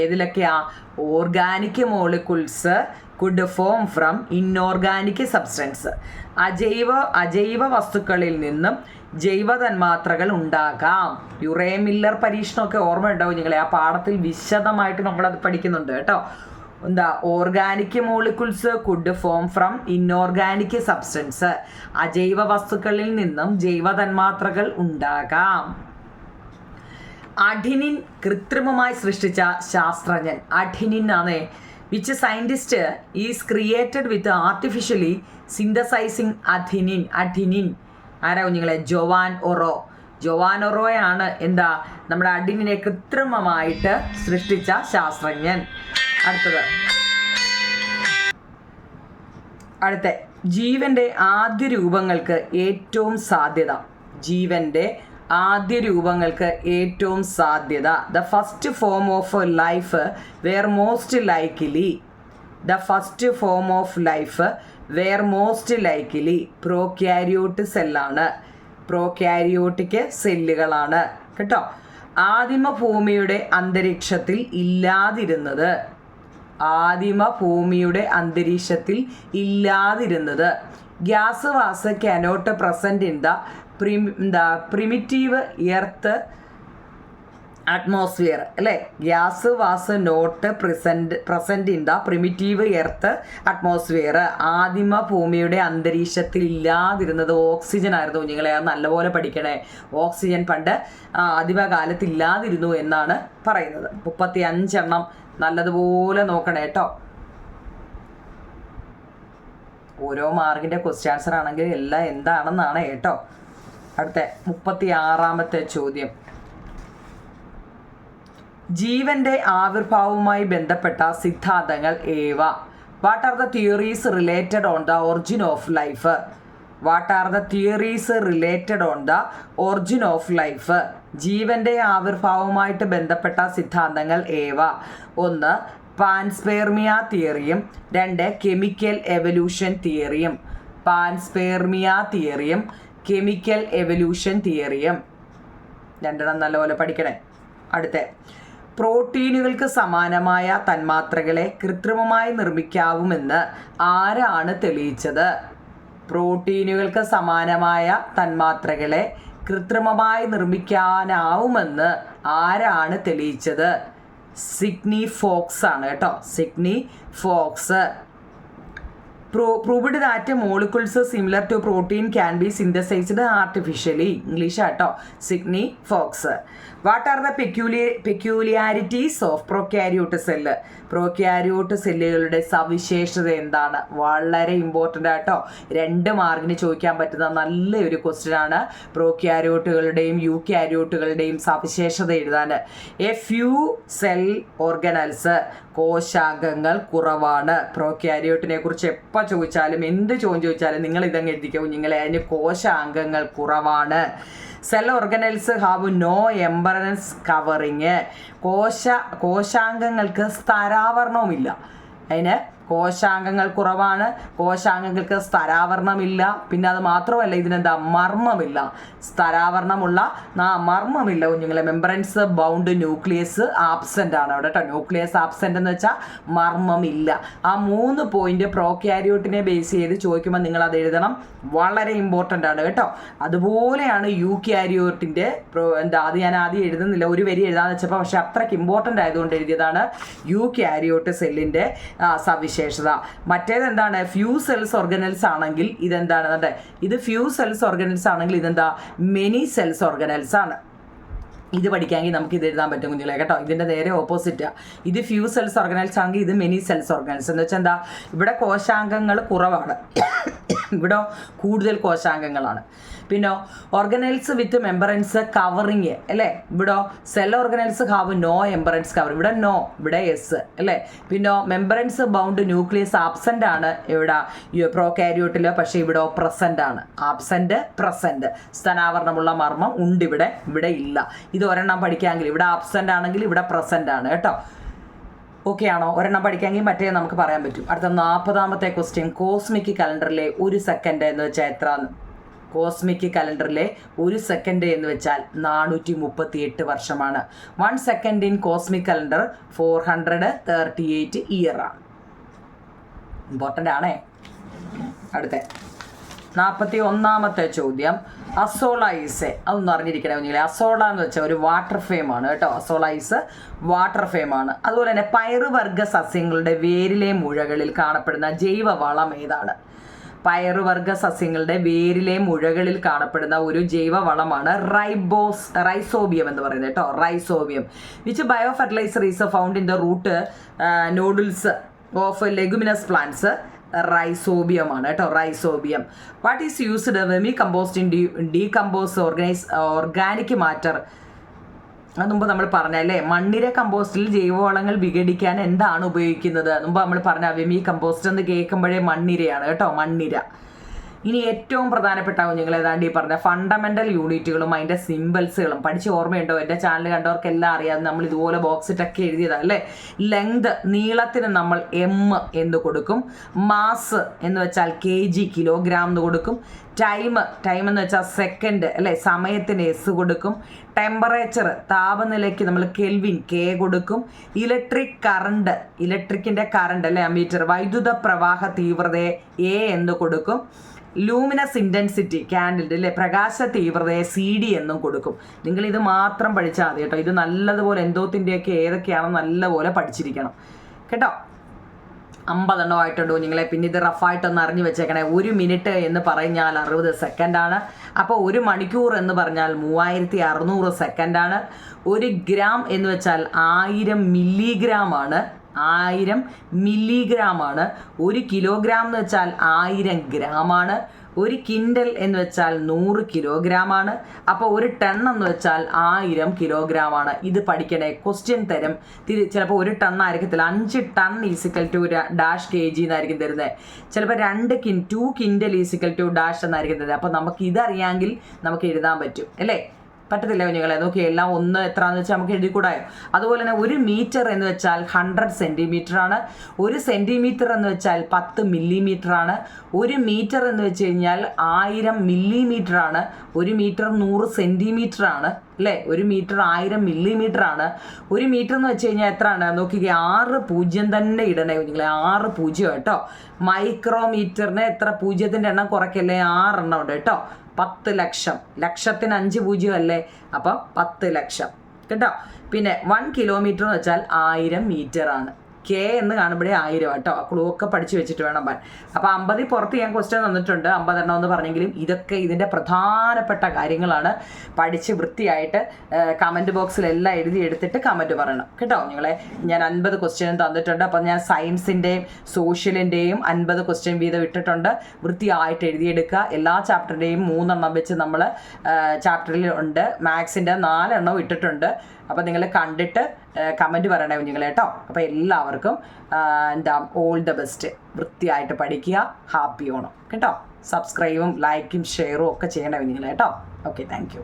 ഏതിലൊക്കെയാ? Organic molecules could form from inorganic substance. അജൈവ വസ്തുക്കളിൽ നിന്നും ജൈവ തന്മാത്രകൾ ഉണ്ടാകാം. യുറേ മില്ലർ പരീക്ഷണമൊക്കെ ഓർമ്മയുണ്ടാവും നിങ്ങളെ, ആ പാഠത്തിൽ വിശദമായിട്ട് നമ്മളത് പഠിക്കുന്നുണ്ട് കേട്ടോ. എന്താ? Organic molecules could form from inorganic substance. അജൈവ വസ്തുക്കളിൽ നിന്നും ജൈവ തന്മാത്രകൾ ഉണ്ടാകാം. അഡിനിൻ കൃത്രിമമായി സൃഷ്ടിച്ച ശാസ്ത്രജ്ഞൻ അഡിനിൻ ആണ്. Which scientist is created with artificially synthesising adenine? ആരാ കുഞ്ഞുങ്ങളെ? ജോവാൻ ഒറോയാണ് എന്താ നമ്മുടെ അഡിനിനെ കൃത്രിമമായിട്ട് സൃഷ്ടിച്ച ശാസ്ത്രജ്ഞൻ. അടുത്ത ജീവന്റെ ആദ്യ രൂപങ്ങൾക്ക് ഏറ്റവും സാധ്യത the first form of life were most likely prokaryote സെല്ലാണ്. പ്രോക്യാരിയോട്ടിക് സെല്ലുകളാണ് കേട്ടോ. ആദിമ ഭൂമിയുടെ അന്തരീക്ഷത്തിൽ ഇല്ലാതിരുന്നത് gas was cannot present in the primitive earth atmosphere അല്ലേ? Gas was not present in the primitive earth atmosphere. ആദിമ ഭൂമിയുടെ അന്തരീക്ഷത്തിൽ ഇല്ലാതിരുന്നത് ഓക്സിജൻ ആയിരുന്നു. നിങ്ങളെ അത് നല്ലപോലെ പഠിക്കണേ. ഓക്സിജൻ പണ്ട് ആദിമകാലത്ത് ഇല്ലാതിരുന്നു എന്നാണ് പറയുന്നത്. 35 എണ്ണം നല്ലതുപോലെ നോക്കണേ കേട്ടോ. ഓരോ മാർക്കിൻ്റെ ക്വസ്റ്റ്യൻ ആൻസർ ആണെങ്കിൽ എല്ലാം എന്താണെന്നാണ് കേട്ടോ. അടുത്ത 36ാമത്തെ ചോദ്യം. ജീവന്റെ ആവിർഭാവവുമായി ബന്ധപ്പെട്ട സിദ്ധാന്തങ്ങൾ ഏവ? What are the theories related on the origin of life? What are the theories related on the origin of life? ജീവന്റെ ആവിർഭാവവുമായിട്ട് ബന്ധപ്പെട്ട സിദ്ധാന്തങ്ങൾ ഏവ? 1 പാൻസ്പെർമിയ തിയറിയും 2 കെമിക്കൽ എവല്യൂഷൻ തിയറിയും. പാൻസ്പെർമിയ തിയറിയും കെമിക്കൽ എവല്യൂഷൻ തിയറിയും. രണ്ടെണ്ണം നല്ലപോലെ പഠിക്കണേ. അടുത്ത പ്രോട്ടീനുകൾക്ക് സമാനമായ തന്മാത്രകളെ കൃത്രിമമായി നിർമ്മിക്കാവുമെന്ന് ആരാണ് തെളിയിച്ചത്? പ്രോട്ടീനുകൾക്ക് സമാനമായ തന്മാത്രകളെ കൃത്രിമമായി നിർമ്മിക്കാനാവുമെന്ന് ആരാണ് തെളിയിച്ചത്? സിഡ്നി ഫോക്സ് ആണ് കേട്ടോ. Sidney Fox. proved that molecules similar to protein can be synthesized artificially. English ആട്ടോ. Sidney Fox. What are the peculiarities of prokaryote cell? Prokaryote സെല്ലുകളുടെ സവിശേഷത എന്താണ്? വളരെ ഇമ്പോർട്ടൻ്റ് ആട്ടോ. 2 മാർക്കിന് ചോദിക്കാൻ പറ്റുന്ന നല്ലൊരു ക്വസ്റ്റ്യൻ ആണ്. പ്രൊക്യാരിയോട്ടുകളുടെയും യൂക്യാരിയോട്ടുകളുടെയും സവിശേഷത എഴുതാൻ. എ ഫ്യൂ സെൽ ഓർഗനൽസ്, കോശാംഗങ്ങൾ കുറവാണ്. പ്രൊക്യാരിയോട്ടിനെ കുറിച്ച് എപ്പോൾ ചോദിച്ചാലും എന്ത് ചോദിച്ചാലും നിങ്ങൾ ഇതങ്ങ് എഴുതിക്കും കുഞ്ഞുങ്ങളെ. അതിന് കോശാംഗങ്ങൾ കുറവാണ്. Cell organelles have no membranous covering. കോശാംഗങ്ങൾക്ക് സ്തരാവരണവുമില്ല. അതിന് കോശാംഗങ്ങൾ കുറവാണ്, കോശാംഗങ്ങൾക്ക് സ്തരാവരണമില്ല. പിന്നെ അത് മാത്രമല്ല, ഇതിനെന്താ മർമ്മമില്ല. സ്തരാവരണമുള്ള മർമ്മമില്ല കുഞ്ഞുങ്ങളെ. മെമ്പറൻസ് ബൗണ്ട് ന്യൂക്ലിയസ് ആബ്സെൻ്റ് ആണ് അവിടെ കേട്ടോ. ന്യൂക്ലിയസ് ആബ്സെൻ്റ് എന്ന് വെച്ചാൽ മർമ്മമില്ല. ആ 3 പോയിന്റ് പ്രോക്യാരിയോട്ടിനെ ബേസ് ചെയ്ത് ചോദിക്കുമ്പോൾ നിങ്ങൾ അത് എഴുതണം. വളരെ ഇമ്പോർട്ടൻ്റ് ആണ് കേട്ടോ. അതുപോലെയാണ് യൂക്യാരിയോട്ടിൻ്റെ അത് ഞാൻ ആദ്യം എഴുതുന്നില്ല, ഒരു വരി എഴുതാന്ന് വെച്ചപ്പോൾ, പക്ഷെ അത്രയ്ക്ക് ഇമ്പോർട്ടൻ്റ് ആയതുകൊണ്ട് എഴുതിയതാണ് യൂക്യാരിയോട്ട് സെല്ലിൻ്റെ സവിശേഷത. മറ്റേത് എന്താണ്? ഫ്യൂ സെൽസ് ഓർഗനൽസ് ആണെങ്കിൽ ഇതെന്താണ്? ഇത് ഫ്യൂ സെൽസ് ഓർഗനൽസ് ആണെങ്കിൽ ഇതെന്താ? മെനി സെൽസ് ഓർഗനൽസ് ആണ്. ഇത് പഠിക്കാമെങ്കിൽ നമുക്ക് ഇത് എഴുതാൻ പറ്റും കുഞ്ഞുങ്ങളെ കേട്ടോ. ഇതിൻ്റെ നേരെ ഓപ്പോസിറ്റാണ്. ഇത് ഫ്യൂ സെൽസ് ഓർഗനൽസ് ആണെങ്കിൽ ഇത് മെനി സെൽസ് ഓർഗനൽസ്. എന്ന് വെച്ചാൽ എന്താ? ഇവിടെ കോശാംഗങ്ങൾ കുറവാണ്, ഇവിടെ കൂടുതൽ കോശാംഗങ്ങളാണ്. പിന്നെ ഓർഗനൽസ് വിത്ത് മെമ്പറൻസ് കവറിങ് അല്ലേ? ഇവിടെ cell organelles have no membranous cover. ഇവിടെ നോ, ഇവിടെ എസ് അല്ലേ? പിന്നെ മെമ്പറൻസ് ബൗണ്ട് ന്യൂക്ലിയസ് ആബ്സെൻ്റ് ആണ് ഇവിടെ പ്രോകാരിയോട്ടിൽ, പക്ഷേ ഇവിടെ പ്രസൻ്റ് ആണ്. Absent present. സ്തനാവരണമുള്ള മർമ്മം ഉണ്ട് ഇവിടെ, ഇവിടെ ഇല്ല. ഇത് ഒരെണ്ണം പഠിക്കാമെങ്കിൽ ഇവിടെ ആബ്സെൻ്റ് ആണെങ്കിൽ ഇവിടെ പ്രസൻ്റ് ആണ് കേട്ടോ. ഓക്കെ ആണോ? ഒരെണ്ണം പഠിക്കാമെങ്കിൽ മറ്റേ നമുക്ക് പറയാൻ പറ്റും. അടുത്ത 40ാമത്തെ ക്വസ്റ്റ്യൻ. കോസ്മിക് കലണ്ടറിലെ 1 സെക്കൻഡ് എന്ന് വെച്ചാൽ എത്രയാണ്? കോസ്മിക് കലണ്ടറിലെ 1 സെക്കൻഡ് എന്ന് വെച്ചാൽ 438 വർഷമാണ്. 1 second in cosmic calendar 438 year ആണ്. ഇമ്പോർട്ടൻ്റ് ആണേ. അടുത്ത 41ാമത്തെ ചോദ്യം. അസോളൈസ് അതൊന്നും അറിഞ്ഞിരിക്കണേ കുഞ്ഞില്ലേ. അസോള എന്ന് വെച്ചാൽ ഒരു വാട്ടർ ഫെയിം ആണ് കേട്ടോ. അസോളൈസ് വാട്ടർ ഫെയിം ആണ്. അതുപോലെ തന്നെ പയറുവർഗ സസ്യങ്ങളുടെ വേരിലെ മുഴകളിൽ കാണപ്പെടുന്ന ജൈവവളം ഏതാണ്? പയറുവർഗ സസ്യങ്ങളുടെ വേരിലെ മുഴകളിൽ കാണപ്പെടുന്ന ഒരു ജൈവവളമാണ് റൈസോബിയം എന്ന് പറയുന്നത് കേട്ടോ. Rhizobium. Which biofertiliser is found in the root nodules of leguminous plants? Rhizobium ആണ് കേട്ടോ. Rhizobium. What is used vermicompost in decompose organic matter? അത് മുമ്പ് നമ്മൾ പറഞ്ഞല്ലേ, മണ്ണിര കമ്പോസ്റ്റിൽ ജൈവവളങ്ങൾ വിഘടിക്കാൻ എന്താണ് ഉപയോഗിക്കുന്നത്? മുമ്പ് നമ്മൾ പറഞ്ഞ വെമി കമ്പോസ്റ്റ് എന്ന് കേൾക്കുമ്പോഴേ മണ്ണിരയാണ് കേട്ടോ. മണ്ണിര. ഇനി ഏറ്റവും പ്രധാനപ്പെട്ട നിങ്ങൾ ഏതാണ്ട് ഈ പറഞ്ഞ ഫണ്ടമെൻ്റൽ യൂണിറ്റുകളും അതിൻ്റെ സിമ്പിൾസുകളും പഠിച്ച് ഓർമ്മയുണ്ടോ? എൻ്റെ ചാനൽ കണ്ടവർക്കെല്ലാം അറിയാതെ നമ്മൾ ഇതുപോലെ ബോക്സിട്ടൊക്കെ എഴുതിയതാണ് അല്ലേ. ലെങ്ത്, നീളത്തിന് നമ്മൾ എം എന്ന് കൊടുക്കും. മാസ് എന്ന് വെച്ചാൽ kg, കിലോഗ്രാം എന്ന് കൊടുക്കും. ടൈം എന്ന് വെച്ചാൽ സെക്കൻഡ് അല്ലേ, സമയത്തിന് എസ് കൊടുക്കും. ടെമ്പറേച്ചർ, താപനിലയ്ക്ക് നമ്മൾ കെൽവിൻ കെ കൊടുക്കും. ഇലക്ട്രിക്കിൻ്റെ കറണ്ട് അല്ലേ, അമ്മീറ്റർ. വൈദ്യുത പ്രവാഹ തീവ്രതയെ എ എന്ന് കൊടുക്കും. ലൂമിനസ് ഇൻറ്റൻസിറ്റി, ക്യാൻഡിൽ അല്ലേ, പ്രകാശ തീവ്രതയെ CD എന്നും കൊടുക്കും. നിങ്ങൾ ഇത് മാത്രം പഠിച്ചാൽ മതി കേട്ടോ. ഇത് നല്ലതുപോലെ എന്തോത്തിൻ്റെയൊക്കെ ഏതൊക്കെയാണെന്ന് നല്ലപോലെ പഠിച്ചിരിക്കണം കേട്ടോ. 50 എണ്ണം ആയിട്ടുണ്ട് കുഞ്ഞുങ്ങളെ. പിന്നെ ഇത് റഫായിട്ടൊന്ന് അറിഞ്ഞു വെച്ചേക്കണേ. 1 മിനിറ്റ് എന്ന് പറഞ്ഞാൽ 60 സെക്കൻഡാണ്. അപ്പോൾ 1 മണിക്കൂർ എന്ന് പറഞ്ഞാൽ 3600 സെക്കൻഡാണ്. 1 ഗ്രാം എന്ന് വെച്ചാൽ 1000 മില്ലിഗ്രാം ആണ്. 1000 മില്ലിഗ്രാം ആണ്. 1 കിലോഗ്രാം എന്ന് വെച്ചാൽ 1000 ഗ്രാമാണ്. ഒരു കിൻഡൽ എന്ന് വെച്ചാൽ 100 കിലോഗ്രാമാണ്. അപ്പോൾ ഒരു ടൺ എന്ന് വെച്ചാൽ 1000 കിലോഗ്രാമാണ്. ഇത് പഠിക്കണേ. ക്വസ്റ്റ്യൻ തരും ചിലപ്പോൾ 1 ടൺ ആയിരിക്കത്തില്ല, 5 ton is equal to dash kg എന്നായിരിക്കും തരുന്നത്. ചിലപ്പോൾ 2 കിൻഡൽ ഈസിക്കൽ ടു ഡാഷ് എന്നായിരിക്കും തരുന്നത്. അപ്പോൾ നമുക്ക് ഇതറിയാമെങ്കിൽ നമുക്ക് എഴുതാൻ പറ്റും അല്ലേ? പറ്റത്തില്ല കുഞ്ഞുങ്ങളെ. നോക്കി എല്ലാം ഒന്ന് എത്രയാണെന്ന് വെച്ചാൽ നമുക്ക് എഴുതിക്കൂടായോ? അതുപോലെ തന്നെ 1 മീറ്റർ എന്ന് വെച്ചാൽ 100 സെൻറ്റിമീറ്റർ ആണ്. 1 സെൻറ്റിമീറ്റർ എന്ന് വെച്ചാൽ 10 മില്ലിമീറ്റർ ആണ്. 1 മീറ്റർ എന്ന് വെച്ച് കഴിഞ്ഞാൽ 1000 മില്ലിമീറ്റർ ആണ്. 1 മീറ്റർ 100 സെൻറ്റിമീറ്റർ ആണ് അല്ലേ? 1 മീറ്റർ 1000 മില്ലിമീറ്റർ ആണ്. 1 മീറ്റർ എന്ന് വെച്ച് കഴിഞ്ഞാൽ എത്രയാണ് നോക്കിക്കേ, 6 പൂജ്യം തന്നെ ഇടണേ കുഞ്ഞുങ്ങളെ, 6 പൂജ്യം കേട്ടോ. മൈക്രോമീറ്ററിന് എത്ര പൂജ്യത്തിൻ്റെ എണ്ണം കുറയ്ക്കല്ലേ, 6 എണ്ണം ഉണ്ട് കേട്ടോ. 10 ലക്ഷം, ലക്ഷത്തിന് 5 പൂജ്യം അല്ലേ, അപ്പം 10 ലക്ഷം കേട്ടോ. പിന്നെ 1 കിലോമീറ്റർ എന്ന് വെച്ചാൽ 1000 മീറ്റർ ആണ്. കെ എന്ന് കാണുമ്പോഴേ 1000 കേട്ടോ. ക്ലൂ ഒക്കെ പഠിച്ചു വെച്ചിട്ട് വേണം പാൻ. അപ്പോൾ 50 പുറത്ത് ഞാൻ ക്വസ്റ്റ്യൻ തന്നിട്ടുണ്ട്, 50 എണ്ണം എന്ന് പറഞ്ഞെങ്കിലും ഇതൊക്കെ ഇതിൻ്റെ പ്രധാനപ്പെട്ട കാര്യങ്ങളാണ്. പഠിച്ച് വൃത്തിയായിട്ട് കമൻറ്റ് ബോക്സിലെല്ലാം എഴുതി എടുത്തിട്ട് കമൻറ്റ് പറയണം കേട്ടോ. നിങ്ങളെ ഞാൻ 50 ക്വസ്റ്റ്യൻ തന്നിട്ടുണ്ട്. അപ്പം ഞാൻ സയൻസിൻ്റെയും സോഷ്യലിൻ്റെയും 50 ക്വസ്റ്റ്യൻ വീതം ഇട്ടിട്ടുണ്ട്. വൃത്തിയായിട്ട് എഴുതിയെടുക്കുക. എല്ലാ ചാപ്റ്ററിൻ്റെയും 3 എണ്ണം വെച്ച് നമ്മൾ ചാപ്റ്ററിൽ ഉണ്ട്. മാത്സിൻ്റെ 4 എണ്ണവും ഇട്ടിട്ടുണ്ട്. അപ്പോൾ നിങ്ങൾ കണ്ടിട്ട് കമൻറ്റ് പറയണേ കുഞ്ഞുങ്ങളെ കേട്ടോ. അപ്പോൾ എല്ലാവർക്കും ഓൾ ദ ബെസ്റ്റ്. വൃത്തിയായിട്ട് പഠിക്കുക. ഹാപ്പി ഓണം കേട്ടോ. സബ്സ്ക്രൈബും ലൈക്കും ഷെയറും ഒക്കെ ചെയ്യണേ കുഞ്ഞുങ്ങളെ കേട്ടോ. Okay, thank you.